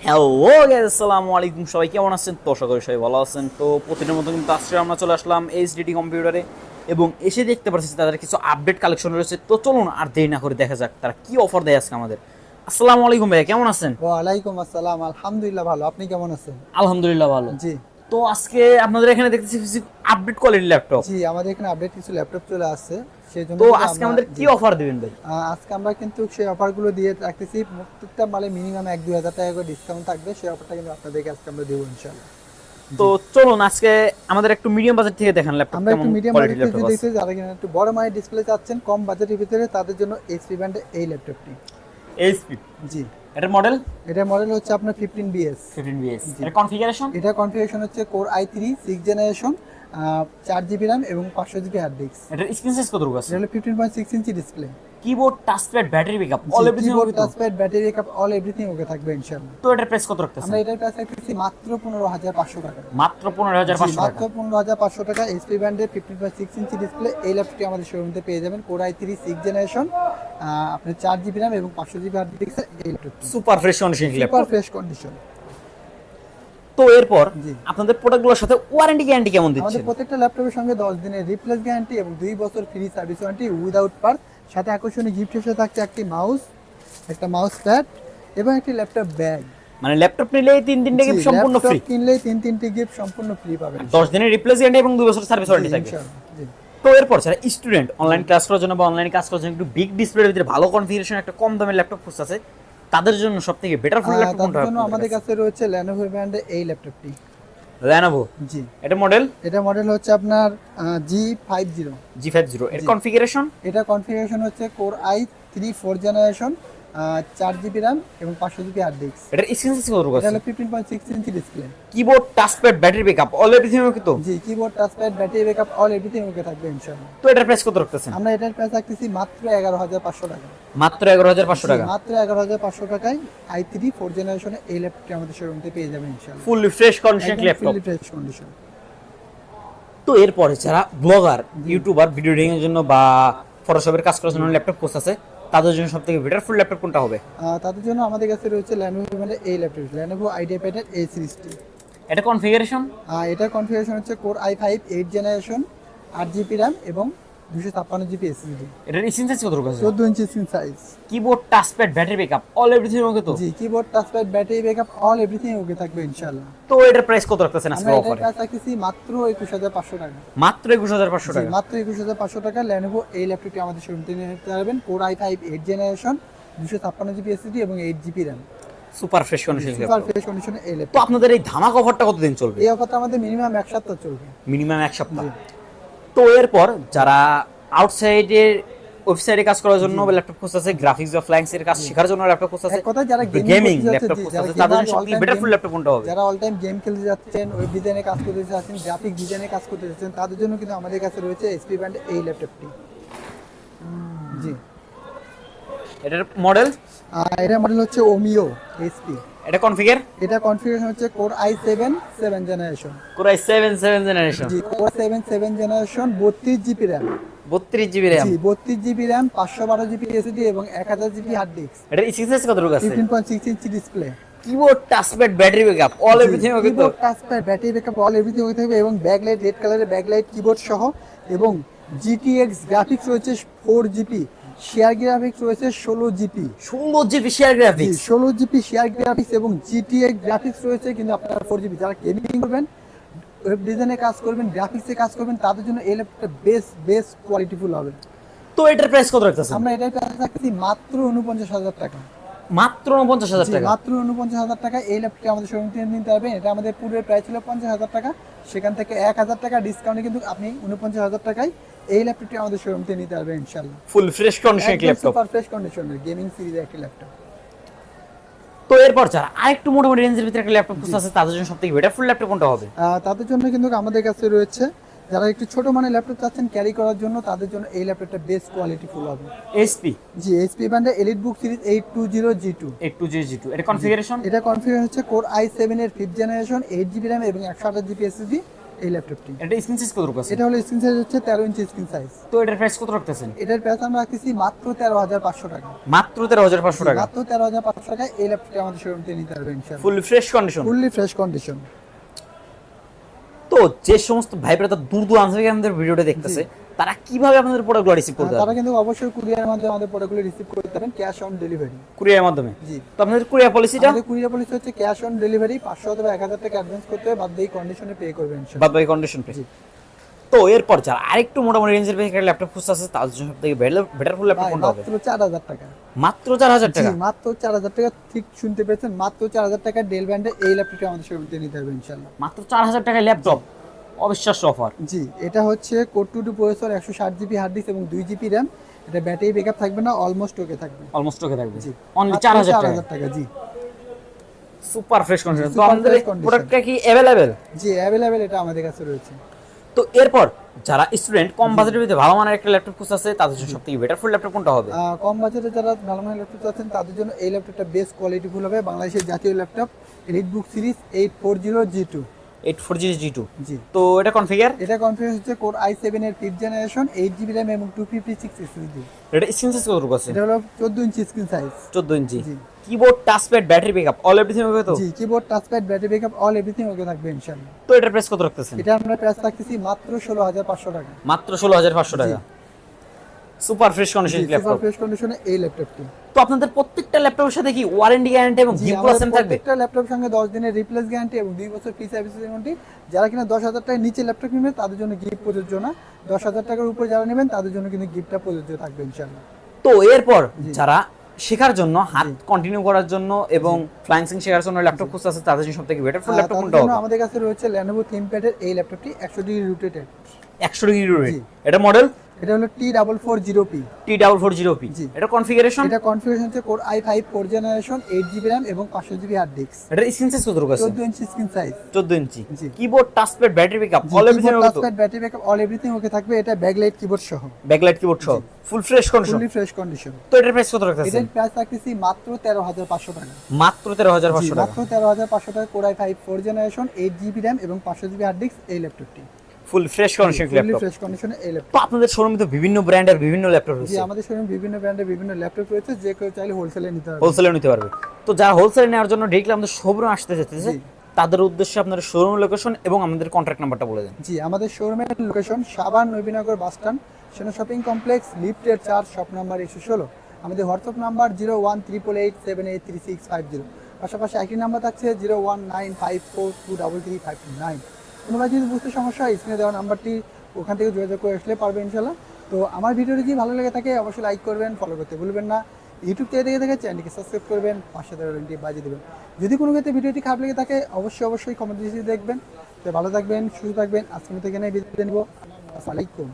Hello guys, আসসালামু আলাইকুম। সবাই কেমন আছেন? তো আশা করি সবাই ভালো আছেন। তো প্রতিদিনের মতো কিন্তু আজকে আমরা চলে আসলাম এইচডিটি কম্পিউটারে এবং এসে দেখতে পাচ্ছি তাদের কিছু আপডেট কালেকশন রয়েছে। তো চলুন আর দেরি না করে দেখা যাক তারা কি অফার দেয় আজকে আমাদের। আসসালামু আলাইকুম ভাইয়া, কেমন আছেন? ওয়ালাইকুম আসসালাম, আলহামদুলিল্লাহ ভালো। আপনি কেমন আছেন? আলহামদুলিল্লাহ ভালো। জি তো আজকে আপনাদের এখানে দেখতেছি কিছু আপডেট কোয়ালিটির ল্যাপটপ। জি, আমাদের এখানে আপডেট কিছু ল্যাপটপ চলে আসছে, সেই জন্য তো কিন্তু আজকে আমরা আমাদের কি অফার দিবেন ভাই? আজকে আমরা কিন্তু সেই অফারগুলো দিয়ে রাখতেছি। প্রত্যেকটা মালে মিনিমাম 1-2 হাজার টাকা করে ডিসকাউন্ট থাকবে। সেই অফারটা কিন্তু আপনাদেরকে আজকে আমরা দেবো ইনশাআল্লাহ। তো চলুন আজকে আমাদের একটু মিডিয়াম বাজেট থেকে দেখেন ল্যাপটপ আমরা একটু কেমন মিডিয়াম কোয়ালিটির বাজেটে ল্যাপটপ আছে। দেখতে, যারা কিনা একটু বড় মানের ডিসপ্লে চাচ্ছেন কম বাজেটের ভিতরে, তাদের জন্য এইচপি ব্র্যান্ডের এই ল্যাপটপটি। এইচপি, জি, এটার মডেল এটার মডেল হচ্ছে আপনার 15BS। 15BS। এর কনফিগারেশন? এটা কনফিগারেশন হচ্ছে core i3 6th generation, 4GB RAM এবং 500GB হার্ড ডিস্ক। এটার স্ক্রিন সাইজ কতটুকু আছে? এটা হলো 15.6 inch display. Keyboard, touchpad, battery backup all everything keyboard, okay তো? Touchpad, battery backup all everything okay থাকবে ইনশাআল্লাহ। তো এটার প্রাইস কত রাখতেছেন? আমরা এটার প্রাইস রাখতেছি মাত্র 15,500 টাকা। মাত্র 15,500 মাত্র টাকা। 15,500 টাকা এইচপি ব্র্যান্ডের 15.6 ইঞ্চি ডিসপ্লে এই ল্যাপটপটি আমাদের শোরুমে পেয়ে যাবেন। কোর i3 6th জেনারেশন, আপনার 4GB RAM এবং 500GB হার্ড ডিস্ক এই ল্যাপটপটি। Super fresh condition super laptop. Fresh condition. তো এরপর জি, আপনাদের প্রোডাক্টগুলোর সাথে ওয়ারেন্টি গ্যারান্টি কেমন আমাদের দিচ্ছেন? প্রত্যেকটা ল্যাপটপের সঙ্গে 10 দিনের রিপ্লেস গ্যারান্টি এবং 2 বছর free service warranty without part. সাথে আকর্ষণীয় গিফট হিসেবে থাকছে একটি মাউস, একটা মাউস প্যাড এবং একটি ল্যাপটপ ব্যাগ। মানে ল্যাপটপ নিলেই 3 গিফট সম্পূর্ণ ফ্রি। ল্যাপটপ কিনলেই 3টি গিফট সম্পূর্ণ ফ্রি পাবেন। 10 দিনের রিপ্লেস গ্যারান্টি এবং 2 বছর সার্ভিস ওয়ারেন্টি থাকবে। ইনশাআল্লাহ। জি, তো এরপর যারা স্টুডেন্ট অনলাইন ক্লাস করার জন্য বা অনলাইনে কাজ করার জন্য একটু বিগ ডিসপ্লের ভিতরে ভালো কনফিগারেশন একটা কম দামের ল্যাপটপ খুঁজছে, তাদের জন্য সবথেকে বেটার ফুল ল্যাপটপ কোনটা? তার জন্য আমাদের কাছে রয়েছে Lenovo ব্র্যান্ডের এই ল্যাপটপটি। Lenovo। জি, এটা মডেল? এটা মডেল হচ্ছে আপনার G50। G50। এর কনফিগারেশন? এটা কনফিগারেশন হচ্ছে core i3 4th generation, 4GB RAM এবং 500GB হার্ড ডিস্ক। এটার স্ক্রিন সাইজ কত এটা আছে? হলো 15.6 inch display. Keyboard, touchpad, battery backup all everything okay তো? জি, keyboard, touchpad, battery backup all everything okay থাকবে ইনশাআল্লাহ। তো এটার প্রাইস কত রাখতেছেন? আমরা এটার প্রাইস রাখতেছি মাত্র 11,500 টাকা। মাত্র 11,500 টাকা। মাত্র 11,500 টাকায় i3 4th জেনারেশনের এই ল্যাপটপটি আমাদের শোরুমে পেয়ে যাবেন ইনশাআল্লাহ। Fully fresh condition laptop. Fully fresh condition. তো এরপরে যারা ব্লগার, ইউটিউবার, ভিডিও এডিটিং এর জন্য বা ফটোশপের কাজ করার জন্য ল্যাপটপ খুঁজছে, তাদের জন্য সবথেকে বেটার ফুল ল্যাপটপ কোনটা হবে? তাদের জন্য আমাদের কাছে রয়েছে Lenovo ব্র্যান্ডের এই ল্যাপটপ, Lenovo IdeaPad এর এই সিরিজটি। এটা কনফিগারেশন? এটার কনফিগারেশন হচ্ছে core i5 8th generation, 8GB RAM এবং 256GB SSD। এটার স্ক্রিন সাইজ কত আছে? 14 inch screen size. Keyboard, touchpad, battery backup all everything okay তো? জি, keyboard, touchpad, battery backup all everything okay থাকবে ইনশাআল্লাহ। তো এটার প্রাইস কত রাখতেছেন আজকে আমরা অফারে? এটার প্রাইস রাখতেছি মাত্র 21,500 টাকা। মাত্র 21,500 জি, টাকা। মাত্র 21,500 টাকা Lenovo এই ল্যাপটপটি আমাদের শোরুম থেকে নিতে পারবেন। Core i5 8th generation, 256GB SSD এবং 8GB RAM। Super fresh condition super laptop. Fresh কন্ডিশনে এই তো ল্যাপটপ। আপনাদের এই ধামাকা অফারটা কতদিন চলবে? এই অফারটা আমাদের মিনিমাম 1 সপ্তাহ চলবে। মিনিমাম 1 সপ্তাহ। তো এরপর যারা আউটসাইডের ওয়েবসাইটে কাজ করার জন্য ল্যাপটপ খুঁজছে, গ্রাফিক্স বা ফ্ল্যাঙ্কস এর কাজ শেখার জন্য ল্যাপটপ খুঁজছে, এক কথায় যারা গেমিং করতে ল্যাপটপ যাচ্ছে, খুঁজছে, তাদের জন্য সবথেকে বেটার ফুল ল্যাপটপ কোনটা হবে? যারা অল টাইম গেম খেলতে যাচ্ছেন, ওয়েব ডিজাইনে কাজ করতে যাচ্ছেন, গ্রাফিক ডিজাইনে কাজ করতে যাচ্ছেন, তাদের জন্য কিন্তু আমাদের কাছে রয়েছে এইচপি ব্র্যান্ডের এই ল্যাপটপটি। জি, এটার মডেল? এটা মডেল হচ্ছে Omio HP। এটা কনফিগার? এটা কনফিগারেশন হচ্ছে core i7 7th generation. Core i7 generation. জি, core i7 7th generation, 32GB RAM। 32GB RAM। জি, 32GB RAM, 512GB SSD এবং 1000GB হার্ড ডিস্ক। এটার স্ক্রিন সাইজ কত আছে? 15.6 inch display. Keyboard, touchpad, battery backup all everything okay তো? Keyboard, touchpad, battery backup all everything okay থাকবে এবং backlight red কালারের backlight keyboard সহ এবং GTX গ্রাফিক্স রয়েছে 4GB, শেয়ার গ্রাফিক্স রয়েছে 16GB। 16GB share graphics. 16GB share graphics এবং GTX graphics রয়েছে কিন্তু আপনারা 4GB। যারা গেমিং করবেন, ওয়েব ডিজাইনে কাজ করবেন, গ্রাফিক্সে কাজ করবেন, তাদের জন্য এই ল্যাপটপটা বেস্ট কোয়ালিটিফুল হবে। তো এটার প্রাইস কত রাখতেছেন? আমরা এটার প্রাইস রাখছি মাত্র 49,000 টাকা। মাত্র 49,000 জি, টাকা। মাত্র 49,000 টাকা এই ল্যাপটপটি আমাদের শোরুম থেকে নিতে পারবেন। এটা আমাদের পূর্বের প্রাইস ছিল 50,000 টাকা, সেখান থেকে 1,000 টাকা ডিসকাউন্টে কিন্তু আপনি 49,000 টাকায় এই ল্যাপটপটি আমাদের শোরুম থেকে নিতে পারবেন ইনশাআল্লাহ। ফুল fresh condition laptop. Super fresh কন্ডিশনের গেমিং সিরিজের একটি ল্যাপটপ। তো এরপর যারা আরেকটু মোটামুটি রেঞ্জের ভিতরে একটা ল্যাপটপ খুঁজছে, তাদের জন্য সবথেকে বেটার ফুল ল্যাপটপ কোনটা হবে? তাদের জন্য কিন্তু আমাদের কাছে রয়েছে, যারা একটু ছোট মানের ল্যাপটপ চাচ্ছেন ক্যারি করার জন্য, তাদের জন্য এই ল্যাপটপটা বেস্ট কোয়ালিটি ফুল হবে। এইচপি? জি, এইচপি ব্র্যান্ডের এলিটবুক সিরিজ 820G2। 820G2। এটা কনফিগারেশন? এটা কনফিগার হচ্ছে কোর i7 এর 5th জেনারেশন, 8GB RAM এবং 128GB SSD এই ল্যাপটপটি। এটা স্ক্রিন সাইজ কত আছে? এটা হলো স্ক্রিন সাইজ হচ্ছে 13 ইঞ্চি স্ক্রিন সাইজ। তো এটার প্রাইস কত রাখতেছেন? এটার প্রাইস আমরা রাখতেছি মাত্র 13,500 টাকা। মাত্র 13,500 টাকা। মাত্র 13,500 টাকায় এই ল্যাপটপটি আমাদের শোরুম থেকে নিতে পারবেন ইনশাআল্লাহ। ফুল fresh condition. Fully fresh condition. তো যে সমস্ত ভাইরা তো দূর দূরান্ত থেকে আমাদের ভিডিওটা দেখতেছে, তারা কিভাবে আপনাদের প্রোডাক্টগুলো রিসিভ করতে তারা পারবে? কিন্তু অবশ্যই কুরিয়ারের মাধ্যমে আমাদের প্রোডাক্টগুলো রিসিভ করতে পারেন, ক্যাশ অন ডেলিভারি। কুরিয়ারের মাধ্যমে? জি। তো আপনাদের কুরিয়ার পলিসিটা? আমাদের কুরিয়ার পলিসি হচ্ছে ক্যাশ অন ডেলিভারি, 500 অথবা 1000 টাকা অ্যাডভান্স করতে হবে, বাদ বাকি কন্ডিশনে পে করবেন ইনশাআল্লাহ। বাদ বাকি কন্ডিশন পে। তো এরপর যারা আরেকটু মোটামুটি রেঞ্জের ভেতরে ল্যাপটপ খুঁজতেছে তাদের জন্য সবথেকে বেটার ফুল ল্যাপটপ ভাই, কোনটা হবে? মাত্র 4000 টাকা। মাত্র 4000 জি, টাকা? মাত্র 4000 টাকা, ঠিক শুনতে পেরেছেন, মাত্র 4000 টাকা ডেল ব্র্যান্ডের এই ল্যাপটপটি আমাদের শোরুম থেকে নিতে পারবেন ইনশাআল্লাহ। মাত্র 4000 টাকায় ল্যাপটপ, অবিশ্বাস্য অফার। জি, এটা হচ্ছে core two processor, 160 GB hard disk এবং 2 জিবি র্যাম। এটা ব্যাটারি ব্যাকআপ থাকবে না, অলমোস্ট ওকে থাকবে। অলমোস্ট ওকে থাকবে। জি, অনলি মাত্র 4000 টাকা। 4000 টাকা। জি, সুপার ফ্রেশ কন্ডিশন। তো Super আমাদের fresh condition। প্রোডাক্টটা কি अवेलेबल? জি, অ্যাভেলেবেল, এটা আমাদের কাছে রয়েছে। তো এরপর যারা স্টুডেন্ট কম বাজেটের ভিতরে ভালো মানের একটা ল্যাপটপ খুঁজতেছে তাদের জন্য সবথেকে বেটার ফুল ল্যাপটপ কোনটা হবে? কম বাজেটে যারা ভালো মানের ল্যাপটপ চাচ্ছেন তাদের জন্য এই ল্যাপটপটা বেস্ট কোয়ালিটিফুল হবে। বাংলাদেশের জাতীয় laptop EliteBook series 840G2। 840G2। জি, তো এটা কনফিগার? এটা কনফিগার হচ্ছে কোর i7 এর 5th জেনারেশন, 8 জিবি র্যাম এবং 256 এসএসডি। এটা স্ক্রিন সাইজ কত আছে? এটা হলো 14 ইঞ্চি স্ক্রিন সাইজ। 14 ইঞ্চি। জি। Keyboard, touchpad, battery backup all everything হবে তো? জি, keyboard, touchpad, battery backup, all everything okay থাকবে ইনশাআল্লাহ। তো এটার প্রাইস কত রাখতেছেন? এটা আমরা প্রাইস রাখতেছি মাত্র 16500 টাকা। মাত্র 16500 টাকা। Super fresh condition super laptop. Fresh কন্ডিশনে এই ল্যাপটপটি। তো আপনাদের প্রত্যেকটা ল্যাপটপের সাথে কি ওয়ারেন্টি গ্যারান্টি এবং জি, গিফট আমাদের প্লাস থাকবে? প্রত্যেকটা ল্যাপটপের সঙ্গে 10 দিনের রিপ্লেস গ্যারান্টি এবং 2 বছর ফ্রি সার্ভিস ওয়ারেন্টি। যারা কিনা 10000 টাকার নিচে ল্যাপটপ কিনবে তাদের জন্য গিফট প্রযোজ্য না, 10000 টাকার উপরে যারা নেবেন তাদের জন্য কিন্তু গিফটটা প্রযোজ্য থাকবে ইনশাআল্লাহ। তো এরপর যারা শেখার জন্য, হাত কন্টিনিউ করার জন্য এবং ফ্লাইং সিং শেখার জন্য ল্যাপটপ খুঁজতেছে তাদের জন্য সবথেকে বেটার ফুল ল্যাপটপ তাদের কোনটা জন্য হবে? আমাদের কাছে রয়েছে Lenovo ThinkPad এর এই ল্যাপটপটি 100 ডিগ্রি রোটেটেড। 100 degree rotate. জি। এটা মডেল এটা হলো T440p। T440p। জি। এটা কনফিগারেশন? এটা কনফিগারেশন হচ্ছে core i5 4th generation, 8 GB RAM এবং 500 জিবি হার্ড ডিস্ক। এটা স্ক্রিন সাইজ কত আছে? 14 ইঞ্চি স্ক্রিন সাইজ। 14 ইঞ্চি। জি। Keyboard, touchpad, battery backup all everything হবে তো? Touchpad, battery backup, all everything okay থাকবে। এটা ব্যাকলাইট কিবোর্ড সহ, ব্যাকলাইট কিবোর্ড সহ full fresh condition. Fully fresh condition. তো এটার প্রাইস কত রাখতেছেন? এটার প্রাইস রাখতেছি মাত্র 13500 টাকা। মাত্র 13500 জি, টাকা। মাত্র 13500 টাকা core i5 4th generation, 8 GB RAM এবং 500 জিবি হার্ড ডিস্ক এই ল্যাপটপটি। ফুল fresh condition fully laptop. Fresh কন্ডিশনে এই ল্যাপটপ। তো আপনাদের শোরুমে তো বিভিন্ন ব্র্যান্ডের বিভিন্ন ল্যাপটপ জি, রয়েছে, আমাদের শোরুমে বিভিন্ন ব্র্যান্ডের বিভিন্ন ল্যাপটপ রয়েছে, যে কেউ চাইলে হোলসেলে নিতে পারবে। হোলসেলে নিতে পারবে। তো যারা হোলসেলে নেওয়ার জন্য ডিরেক্টলি আমাদের শোরুমে আসতে চাইতেছে জি। তাদের উদ্দেশ্যে আপনার শোরুম লোকেশন এবং আমাদের কন্ট্যাক্ট নাম্বারটা বলে দেন। জি, আমাদের শোরুমের location Savar Nabinagar bus stand, সেনা শপিং কমপ্লেক্স, লিফটের 4, শপ নাম্বার 116। আমাদের হোয়াটসঅ্যাপ নাম্বার 01888783650। পাশাপাশি একই নাম্বার থাকছে 01954233529। তোমরা যদি বুঝতে সমস্যা হয় স্ক্রিনে দেওয়া নাম্বারটি, ওখান থেকে যোগাযোগ করে আসলে পারবে ইনশাল্লাহ। তো আমার ভিডিওটি যদি ভালো লেগে থাকে অবশ্যই লাইক করবেন, ফলো করতে ভুলবেন না। ইউটিউব থেকে দেখে থাকে চ্যানেলটিকে সাবস্ক্রাইব করবেন, পাশে থাকা বেলটি বাজিয়ে দেবেন। যদি কোনো ক্ষেত্রে ভিডিওটি খারাপ লেগে থাকে অবশ্যই কমেন্ট দিয়ে দেখবেন। তো ভালো থাকবেন, সুস্থ থাকবেন। আজকের মতো এখানে বিদায় নেব। আসসালামু আলাইকুম।